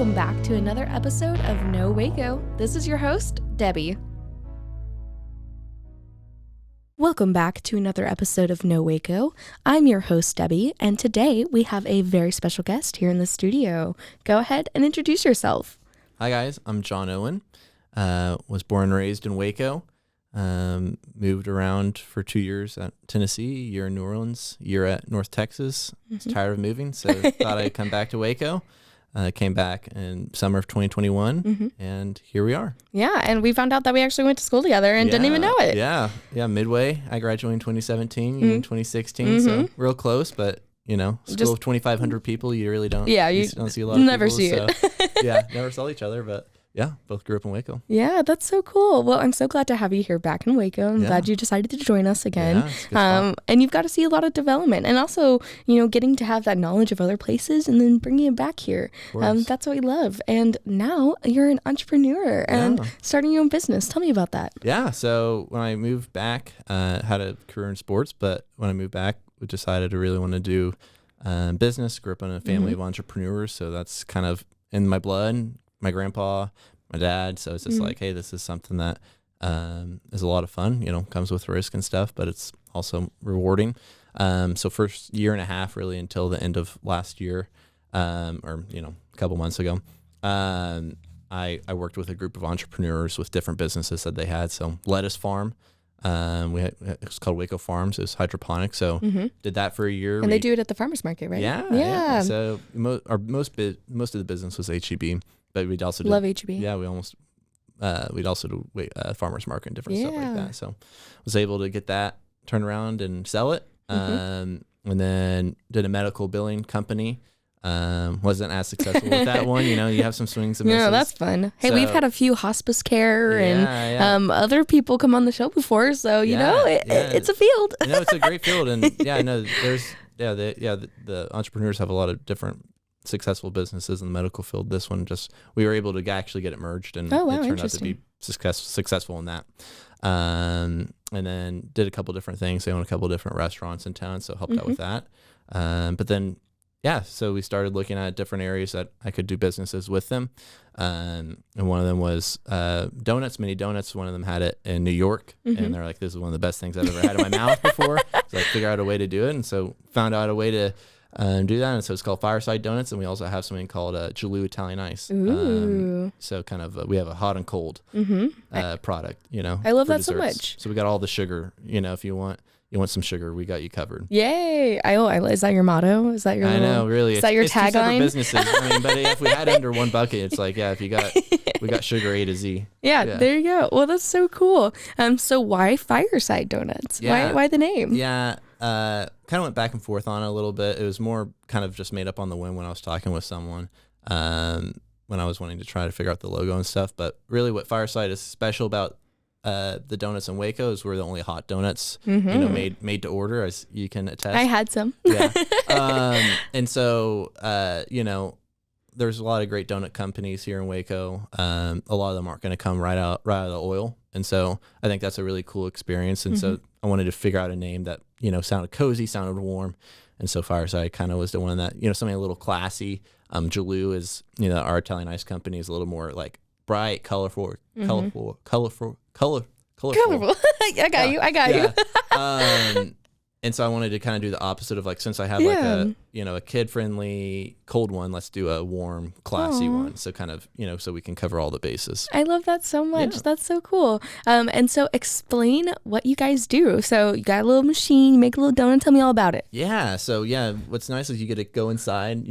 Welcome back to another episode of No Waco. This is your host, Debbie. Welcome back to another episode of No Waco. I'm your host, Debbie, and today we have a very special guest here in the studio. Go ahead and introduce yourself. Hi guys, I'm John Owen. Was born and raised in Waco. Moved around for 2 years at Tennessee, a year in New Orleans, a year at North Texas. Was tired of moving, so thought I'd come back to Waco. Came back in summer of 2021, and here we are. Yeah, and we found out that we actually went to school together and didn't even know it. Yeah, Midway. I graduated in 2017, you in 2016, so real close, but school of 2,500 people, you really don't. Yeah, you don't see a lot of never people. See it. Yeah, never saw each other, but yeah, both grew up in Waco. Yeah, that's so cool. Well, I'm so glad to have you here back in Waco. I'm glad you decided to join us again. Yeah, and you've got to see a lot of development and also, getting to have that knowledge of other places and then bringing it back here. That's what we love. And now you're an entrepreneur and starting your own business. Tell me about that. Yeah, so when I moved back, had a career in sports, but when I moved back, we decided to really want to do business. Grew up in a family of entrepreneurs, so that's kind of in my blood. My grandpa, my dad. So it's just like, hey, this is something that is a lot of fun, comes with risk and stuff, but it's also rewarding. So first year and a half, really until the end of last year, or, a couple months ago, I worked with a group of entrepreneurs with different businesses that they had. So lettuce farm, it's called Waco Farms. It's hydroponic. So did that for a year. And they do it at the farmer's market, right? Yeah. So most of the business was H-E-B. But we'd also love H-E-B. Yeah, we'd also do farmers market and different stuff like that. So was able to get that, turn around and sell it. And then did a medical billing company. Wasn't as successful with that one. You have some swings and misses. No, that's fun. Hey, we've had a few hospice care and other people come on the show before, so it's a field. It's a great field, and the entrepreneurs have a lot of different successful businesses in the medical field. This one we were able to actually get it merged, and it turned out to be successful in that. And then did a couple different things. They own a couple different restaurants in town, so helped out with that. But then so we started looking at different areas that I could do businesses with them. And one of them was donuts, mini donuts. One of them had it in New York, and they're like, this is one of the best things I've ever had in my mouth before. So I figured out a way to do it, and so found out a way to do that. And so it's called Fireside Donuts, and we also have something called Jaloo Italian Ice. So kind of we have a hot and cold product, I love that desserts. so much. So we got all the sugar, if you want some sugar, we got you covered. Yay. Is that your motto? Is that your I know, really. Is that your tagline? It's two separate businesses. But if we had it under one bucket, it's like, if we got sugar A to Z. Yeah, there you go. Well, that's so cool. So why Fireside Donuts? Why the name? Yeah. Kind of went back and forth on it a little bit. It was more kind of just made up on the whim when I was talking with someone, when I was wanting to try to figure out the logo and stuff. But really what Fireside is special about the donuts in Waco is we're the only hot donuts, made to order, as you can attest. I had some. Yeah. And so, there's a lot of great donut companies here in Waco. A lot of them aren't going to come right out of the oil. And so I think that's a really cool experience. And so I wanted to figure out a name that, sounded cozy, sounded warm. And so Fireside kind of was the one that, something a little classy. Jaloo is, our Italian ice company is a little more like bright, colorful. I got you. And so I wanted to kind of do the opposite of since I have a kid-friendly cold one, let's do a warm, classy one. So kind of, so we can cover all the bases. I love that so much. Yeah. That's so cool. And so explain what you guys do. So you got a little machine, you make a little donut. Tell me all about it. Yeah. So what's nice is you get to go inside,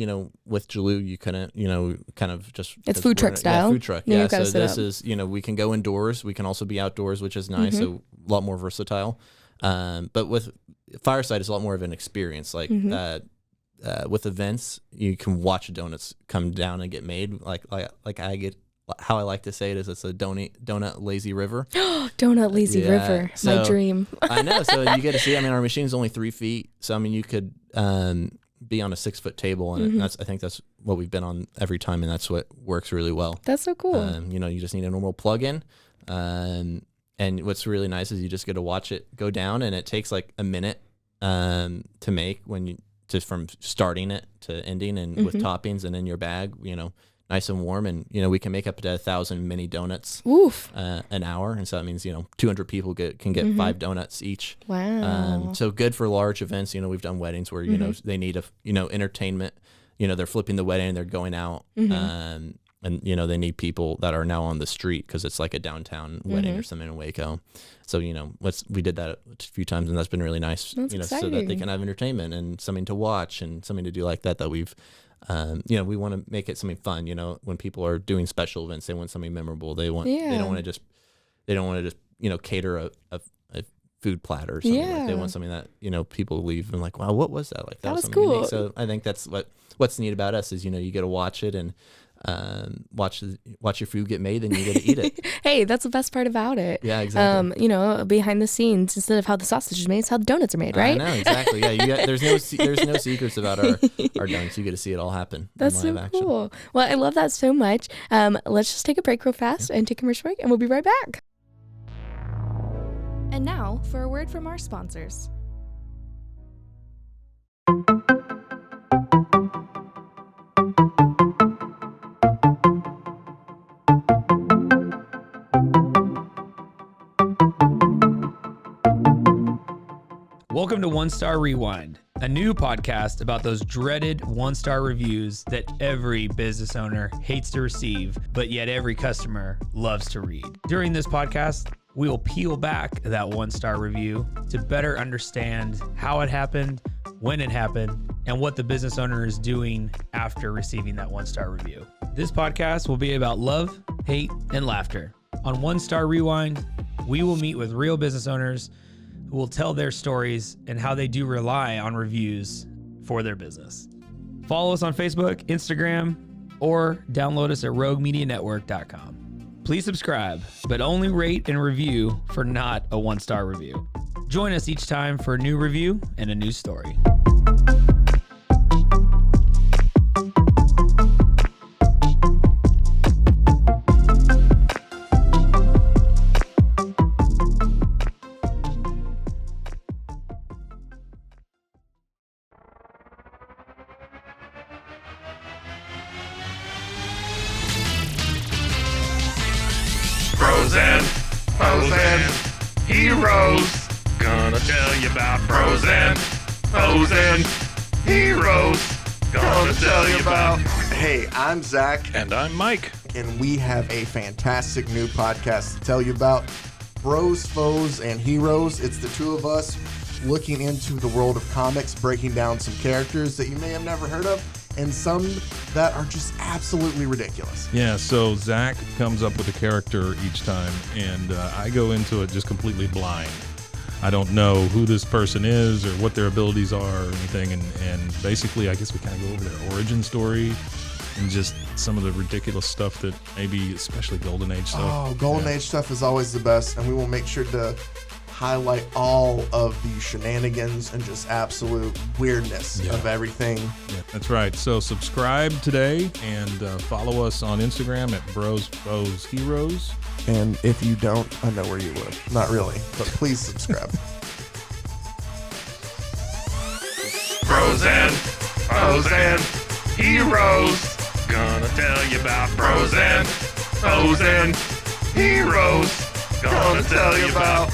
with Jaloo, you kind of just. It's food truck style. Yeah, food truck. Yeah. So this is, we can go indoors. We can also be outdoors, which is nice. So a lot more versatile. But with Fireside is a lot more of an experience. With events, you can watch donuts come down and get made. How I like to say it is, it's a donut lazy river. Donut lazy river, so, my dream. I know. So you get to see. Our machine's only 3 feet, so you could be on a 6-foot table, and I think that's what we've been on every time, and that's what works really well. That's so cool. You just need a normal plug-in. And what's really nice is you just get to watch it go down, and it takes like a minute to make just from starting it to ending, and with toppings and in your bag, nice and warm, and we can make up to 1,000 mini donuts an hour, and so that means 200 people can get 5 donuts each. Wow. So good for large events. We've done weddings where they need entertainment. They're flipping the wedding, they're going out, and they need people that are now on the street because it's like a downtown wedding or something in Waco. So we did that a few times, and that's been really nice. That's exciting. So that they can have entertainment and something to watch and something to do like that. That we've we want to make it something fun. When people are doing special events, they want something memorable. They don't want to just cater a food platter or something. Like they want something that people leave and like, wow, what was that? Like that was something cool. unique. So I think that's what's neat about us is you get to watch it and watch your food get made, then you get to eat it. Hey, that's the best part about it. Yeah, exactly. Behind the scenes, instead of how the sausage is made, it's how the donuts are made, right? I know, exactly. Yeah, there's no secrets about our donuts. You get to see it all happen. That's so cool. Well, I love that so much. Let's just take a break real fast and take a commercial break, and we'll be right back. And now for a word from our sponsors. Welcome to One Star Rewind, a new podcast about those dreaded 1-star reviews that every business owner hates to receive, but yet every customer loves to read. During this podcast, we will peel back that 1-star review to better understand how it happened, when it happened, and what the business owner is doing after receiving that 1-star review. This podcast will be about love, hate, and laughter. On One Star Rewind, we will meet with real business owners who will tell their stories and how they do rely on reviews for their business. Follow us on Facebook, Instagram, or download us at roguemedianetwork.com. Please subscribe, but only rate and review for not a 1-star review. Join us each time for a new review and a new story. Heroes, gonna tell you about pros and heroes, gonna tell you about. Hey, I'm Zach. And I'm Mike. And we have a fantastic new podcast to tell you about. Bros, Foes, and Heroes. It's the two of us looking into the world of comics, breaking down some characters that you may have never heard of, and some that are just absolutely ridiculous. Yeah, so Zach comes up with a character each time, and I go into it just completely blind. I don't know who this person is or what their abilities are or anything, and basically I guess we kind of go over their origin story and just some of the ridiculous stuff that maybe, especially Golden Age stuff. Oh, Golden Age stuff is always the best, and we will make sure to highlight all of the shenanigans and just absolute weirdness of everything. Yeah, that's right. So subscribe today and follow us on Instagram at Bros, Foes, Heroes. And if you don't, I know where you live. Not really, but please subscribe. Bros and foes and heroes, gonna tell you about bros and foes and heroes, gonna tell you about.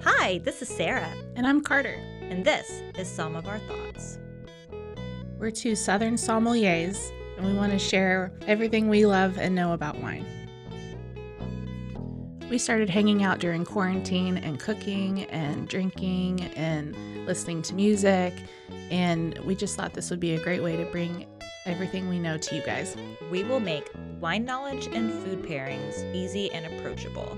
Hi, this is Sarah. And I'm Carter. And this is Some of Our Thoughts. We're two Southern sommeliers, and we want to share everything we love and know about wine. We started hanging out during quarantine and cooking and drinking and listening to music, and we just thought this would be a great way to bring everything we know to you guys. We will make wine knowledge and food pairings easy and approachable.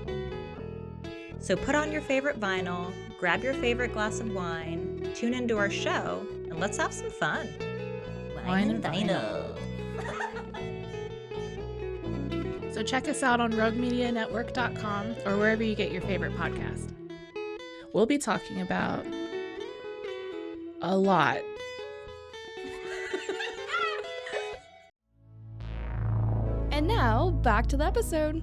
So put on your favorite vinyl, grab your favorite glass of wine, tune into our show, and let's have some fun. Wine and vinyl. So check us out on roguemedianetwork.com or wherever you get your favorite podcast. We'll be talking about a lot. And now, back to the episode.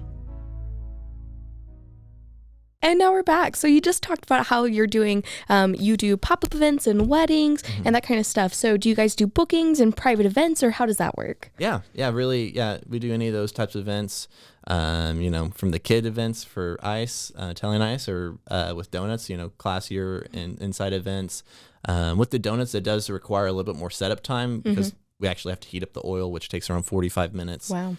And now we're back. So you just talked about how you're doing, you do pop-up events and weddings and that kind of stuff. So do you guys do bookings and private events, or how does that work? Yeah, really. Yeah, we do any of those types of events, from the kid events for ice, Italian ice, or with donuts, classier and inside events. With the donuts, it does require a little bit more setup time because we actually have to heat up the oil, which takes around 45 minutes. Wow.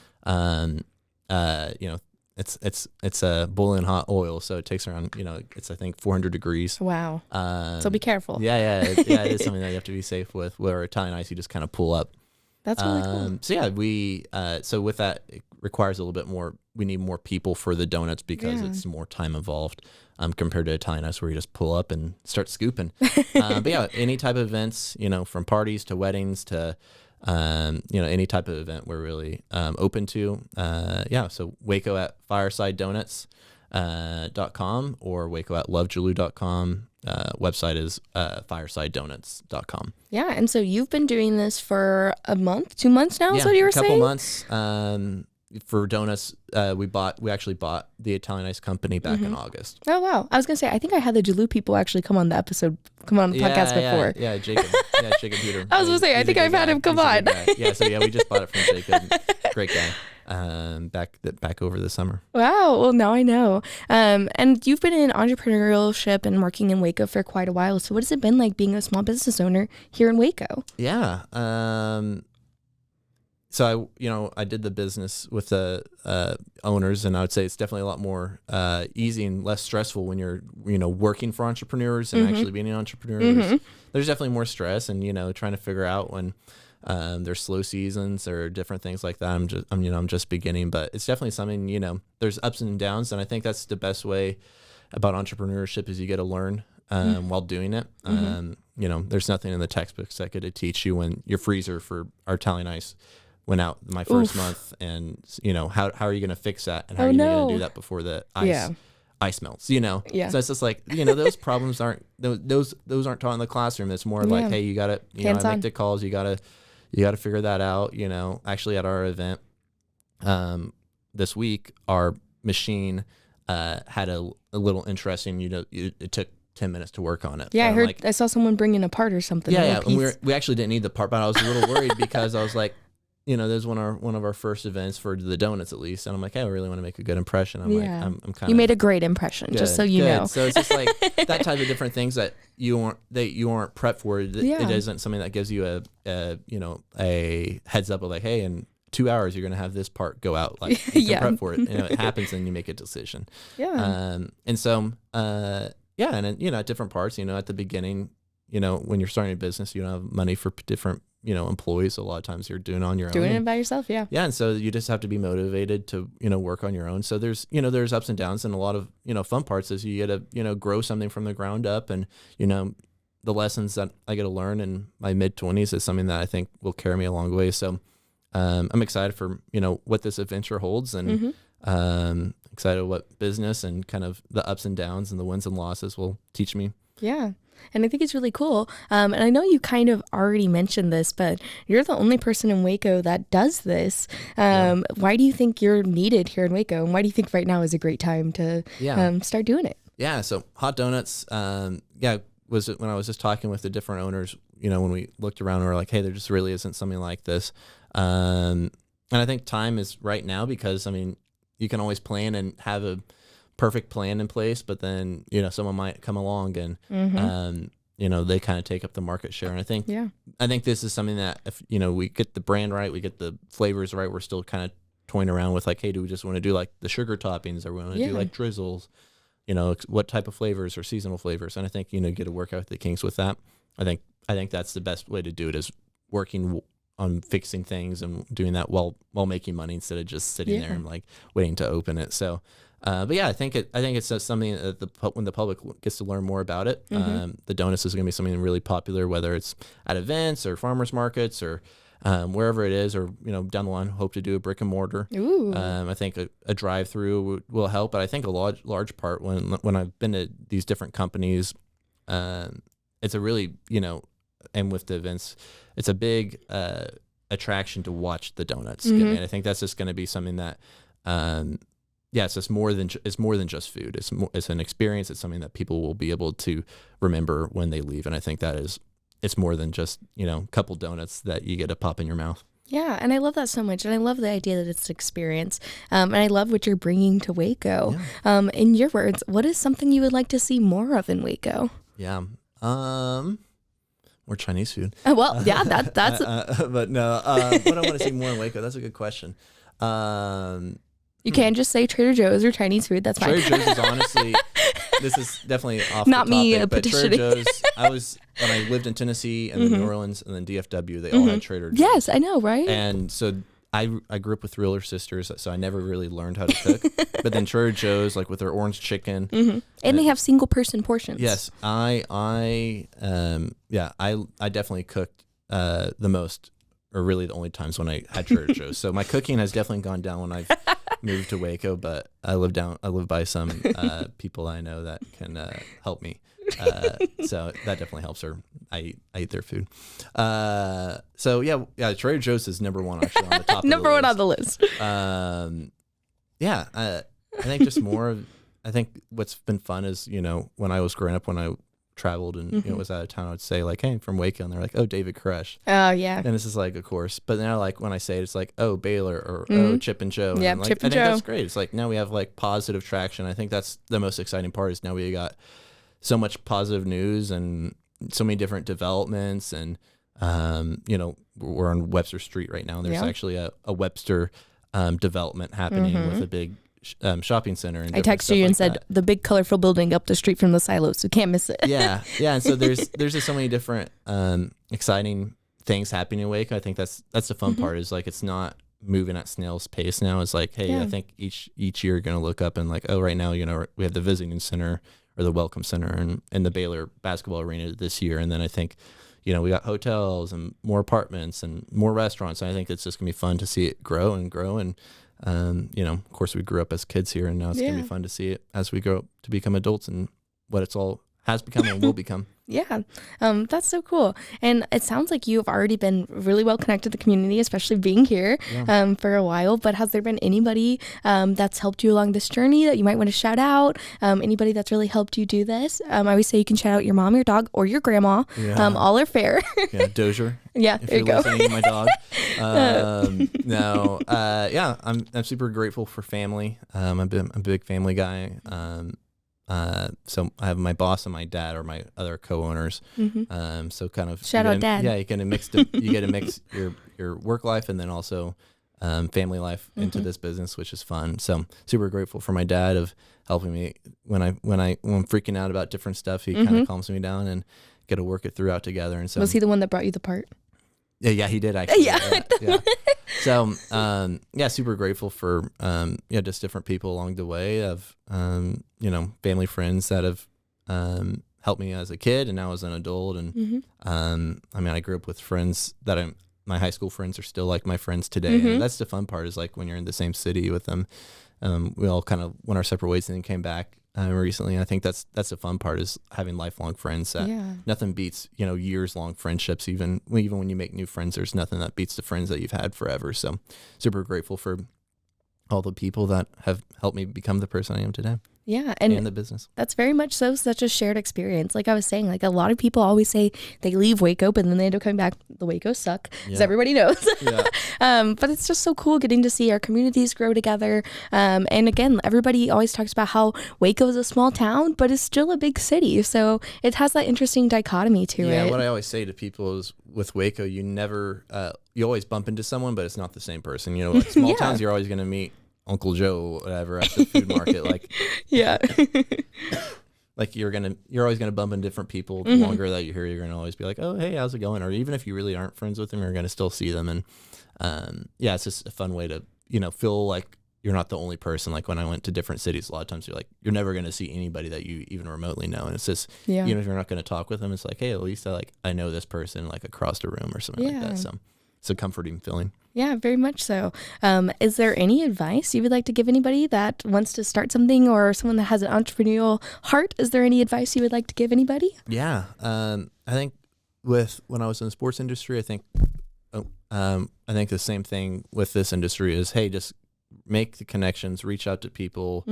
It's a boiling hot oil, so it takes around, it's I think 400 degrees. Wow. So be careful. It is something that you have to be safe with. Where Italian ice, you just kind of pull up. That's really cool. So yeah, so with that, it requires a little bit more. We need more people for the donuts because it's more time involved compared to Italian ice, where you just pull up and start scooping. But yeah, any type of events, from parties to weddings to any type of event we're really open to. So Waco at Fireside Donuts .com or Waco at lovejaloo.com. Website is firesidedonuts.com. Yeah, and so you've been doing this for a month, 2 months now, is what you were saying? A couple months. For donuts, we actually bought the Italian Ice Company back in August. Oh wow! I was gonna say, I think I had the Jaloo people actually come on the podcast before. Yeah, Jacob. Jacob Peter. I was gonna say, I think I've had him come on. We just bought it from Jacob. Great guy. Back over the summer. Wow. Well, now I know. And you've been in entrepreneurship and working in Waco for quite a while. So what has it been like being a small business owner here in Waco? Yeah. So I did the business with the owners, and I would say it's definitely a lot more easy and less stressful when you're working for entrepreneurs and actually being an entrepreneur. There's definitely more stress, and trying to figure out when there's slow seasons or different things like that. I'm just beginning, but it's definitely something. There's ups and downs, and I think that's the best way about entrepreneurship is you get to learn while doing it. There's nothing in the textbooks that could teach you when your freezer for our Italian ice went out my first month, and how are you going to fix that, and how are you going to do that before the ice melts? So it's just like those problems aren't those aren't taught in the classroom. It's more like, hey, you got to make the calls, you got to figure that out. Actually at our event this week, our machine had a little interesting. It took 10 minutes to work on it. Yeah, I heard. I saw someone bring in a part or something. Yeah. And we actually didn't need the part, but I was a little worried because I was like, there's one of our first events for the donuts, at least, and I'm like, hey, I really want to make a good impression. I'm kind of. You made a great impression, just so you know. So it's just like that type of different things that you aren't prepped for. It isn't something that gives you a heads up of like, hey, in 2 hours you're going to have this part go out. Like, you can prep for it. It happens, and you make a decision. Yeah. And so and then, at different parts, at the beginning, when you're starting a business, you don't have money for different employees. A lot of times you're doing it on your own. Doing it by yourself, yeah. Yeah, and so you just have to be motivated to, work on your own. So there's ups and downs, and a lot of, fun parts is you get to, grow something from the ground up, and, the lessons that I get to learn in my mid-20s is something that I think will carry me a long way. So I'm excited for, what this adventure holds, and excited what business and kind of the ups and downs and the wins and losses will teach me. Yeah. And I think it's really cool. And I know you kind of already mentioned this, but you're the only person in Waco that does this. Why do you think you're needed here in Waco? And why do you think right now is a great time to start doing it? Yeah. So Hot Donuts, was it when I was just talking with the different owners, when we looked around, we were like, hey, there just really isn't something like this. And I think time is right now because, you can always plan and have a perfect plan in place, but then someone might come along and they kind of take up the market share. And I think this is something that if we get the brand right, we get the flavors right, we're still kind of toying around with like, hey, do we just want to do like the sugar toppings, or we want to do like drizzles, what type of flavors or seasonal flavors? And I think get to work out the kinks with that. I think that's the best way to do it, is working on fixing things and doing that while making money instead of just sitting there and like waiting to open it. So but yeah, I think it's something that when the public gets to learn more about it, the donuts is going to be something really popular, whether it's at events or farmers markets or wherever it is, or down the line, hope to do a brick and mortar. Ooh. I think a drive-through will help, but I think a large part when I've been to these different companies, it's a really and with the events, it's a big attraction to watch the donuts. And I think that's just going to be something that yes, it's more than just food. It's an experience. It's something that people will be able to remember when they leave. And I think it's more than just, a couple donuts that you get to pop in your mouth. Yeah, and I love that so much, and I love the idea that it's an experience, and I love what you're bringing to Waco. Yeah. In your words, what is something you would like to see more of in Waco? Yeah, more Chinese food. Well, yeah, that's. But no, what I want to see more in Waco. That's a good question. You can't just say Trader Joe's or Chinese food. That's fine. Trader Joe's is honestly, this is definitely off Not the topic, me but petitioning. Trader Joe's, when I lived in Tennessee and then New Orleans and then DFW, they all had Trader Joe's. Yes, I know, right? And so I grew up with realer sisters, so I never really learned how to cook. But then Trader Joe's, like with their orange chicken. And they have single person portions. Yes, I definitely cooked the most, or really the only times when I had Trader Joe's. So my cooking has definitely gone down when I've moved to Waco, but I live by some people I know that can help me. So that definitely helps her. I eat their food. So yeah, Trader Joe's is number one actually on the top. Number one on the list. I think just more of. I think what's been fun is when I was growing up, when I traveled and was out of town, I would say like, hey, I'm from Waco, and they're like, oh, David Koresh. Oh yeah. And this is like, of course, but now like when I say it, it's like, oh, Baylor, or oh, Chip and Joe. Yeah, like, Chip and I think Joe. that's great. It's like now we have like positive traction. I think that's the most exciting part is now we got so much positive news and so many different developments, and we're on Webster Street right now, and there's actually a Webster development happening with a big shopping center. And I texted you and said that. the big colorful building up the street from the silos, so can't miss it. Yeah. And so there's just so many different exciting things happening in Waco. I think that's the fun part is like it's not moving at snail's pace now. It's like, hey, I think each year you're gonna look up and like, oh, right now we have the visiting center or the welcome center and the Baylor basketball arena this year, and then I think we got hotels and more apartments and more restaurants. And I think it's just gonna be fun to see it grow and grow. And of course, we grew up as kids here, and now it's gonna be fun to see it as we grow up to become adults and what it's all has become and will become. Yeah, that's so cool. And it sounds like you've already been really well connected to the community, especially being here for a while. But has there been anybody that's helped you along this journey that you might want to shout out? Anybody that's really helped you do this? I always say you can shout out your mom, your dog, or your grandma. Yeah. All are fair. Yeah, Dozier. Yeah, if there you're you go. Listening, my dog. I'm super grateful for family. I'm a big family guy. So I have my boss and my dad are my other co-owners. So kind of shout out dad. Yeah, you get to mix your work life and then also family life into this business, which is fun. So I'm super grateful for my dad of helping me when I'm freaking out about different stuff. He kind of calms me down and get to work it through out together. And so was he the one that brought you the part? Yeah, he did actually. Yeah. So, super grateful for, just different people along the way of, family friends that have helped me as a kid and now as an adult. And, I grew up with friends that my high school friends are still like my friends today. And that's the fun part is like when you're in the same city with them, we all kind of went our separate ways and then came back recently. And I think that's the fun part is having lifelong friends that nothing beats, years long friendships. Even when you make new friends, there's nothing that beats the friends that you've had forever. So super grateful for all the people that have helped me become the person I am today. Yeah. And the business. That's very much so such a shared experience. Like I was saying, like a lot of people always say they leave Waco, but then they end up coming back. The Wacos suck, as everybody knows. But it's just so cool getting to see our communities grow together. And again, everybody always talks about how Waco is a small town, but it's still a big city. So it has that interesting dichotomy to it. Yeah, what I always say to people is with Waco, you never, you always bump into someone, but it's not the same person. Like small towns, you're always going to meet Uncle Joe or whatever at the food market. Like, like you're always gonna bump into different people. The longer that you're here, you're gonna always be like, oh, hey, how's it going? Or even if you really aren't friends with them, you're gonna still see them. And it's just a fun way to feel like you're not the only person. Like when I went to different cities, a lot of times you're like, you're never gonna see anybody that you even remotely know. And it's just even if you're not gonna talk with them, it's like, hey, at least I know this person like across the room or something like that. So it's a comforting feeling. Yeah, very much so. Is there any advice you would like to give anybody that wants to start something or someone that has an entrepreneurial heart? Is there any advice you would like to give anybody? Yeah. I think when I was in the sports industry, I think the same thing with this industry is, hey, just make the connections, reach out to people,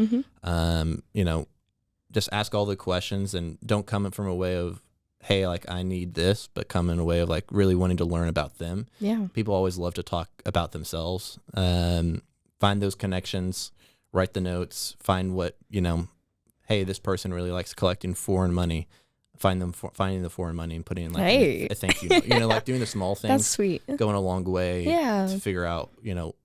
just ask all the questions, and don't come in from a way of, hey, like I need this, but come in a way of like really wanting to learn about them. Yeah. People always love to talk about themselves. Find those connections, write the notes, find what, hey, this person really likes collecting foreign money. Finding the foreign money and putting in like a thank you note. Like doing the small things. That's sweet. Going a long way to figure out,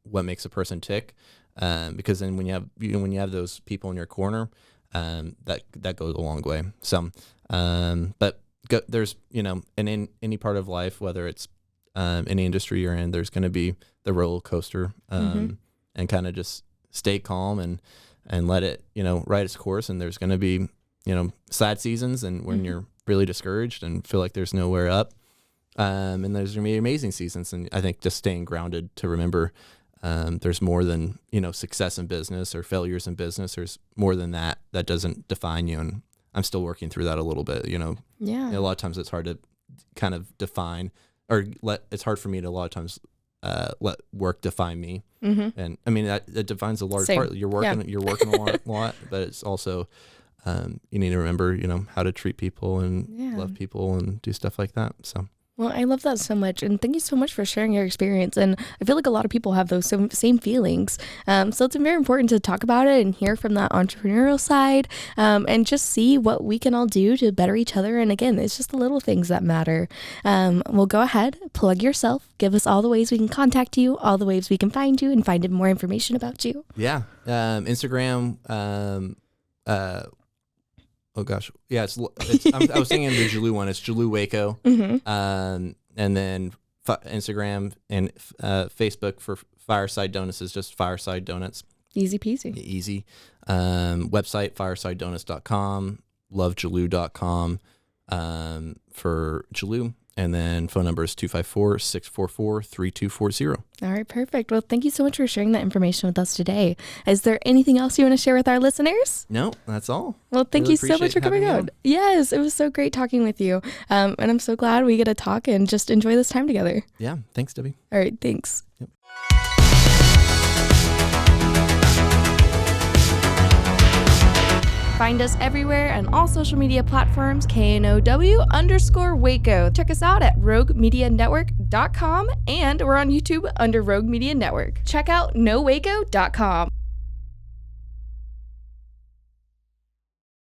what makes a person tick. Because then when you have those people in your corner, that goes a long way. So, but there's, in any part of life, whether it's any industry you're in, there's going to be the roller coaster, and kind of just stay calm and let it, ride its course. And there's going to be, sad seasons and when you're really discouraged and feel like there's nowhere up. And there's going to be amazing seasons. And I think just staying grounded to remember, there's more than, success in business or failures in business. There's more than that doesn't define you. And I'm still working through that a little bit, Yeah. A lot of times it's hard to kind of define, or it's hard for me to a lot of times let work define me. And I mean, that defines a large part. You're working a lot, but it's also, you need to remember, how to treat people and love people and do stuff like that. So. Well, I love that so much. And thank you so much for sharing your experience. And I feel like a lot of people have those same feelings. So it's very important to talk about it and hear from that entrepreneurial side, and just see what we can all do to better each other. And again, it's just the little things that matter. Well, go ahead, plug yourself, give us all the ways we can contact you, all the ways we can find you and find more information about you. Yeah. Instagram, oh gosh, yeah. I was thinking of the Jalou one. It's Jalou Waco, and then Instagram and Facebook for Fireside Donuts is just Fireside Donuts. Easy peasy. Easy. Website firesidedonuts.com, lovejalou.com for Jalou. And then phone number is 254-644-3240. All right, perfect. Well, thank you so much for sharing that information with us today. Is there anything else you want to share with our listeners? No, that's all. Well, thank you so much for coming on. Yes, it was so great talking with you. And I'm so glad we get to talk and just enjoy this time together. Yeah, thanks, Debbie. All right, thanks. Yep. Find us everywhere on all social media platforms, KNOW_Waco. Check us out at roguemedianetwork.com, and we're on YouTube under Rogue Media Network. Check out nowaco.com.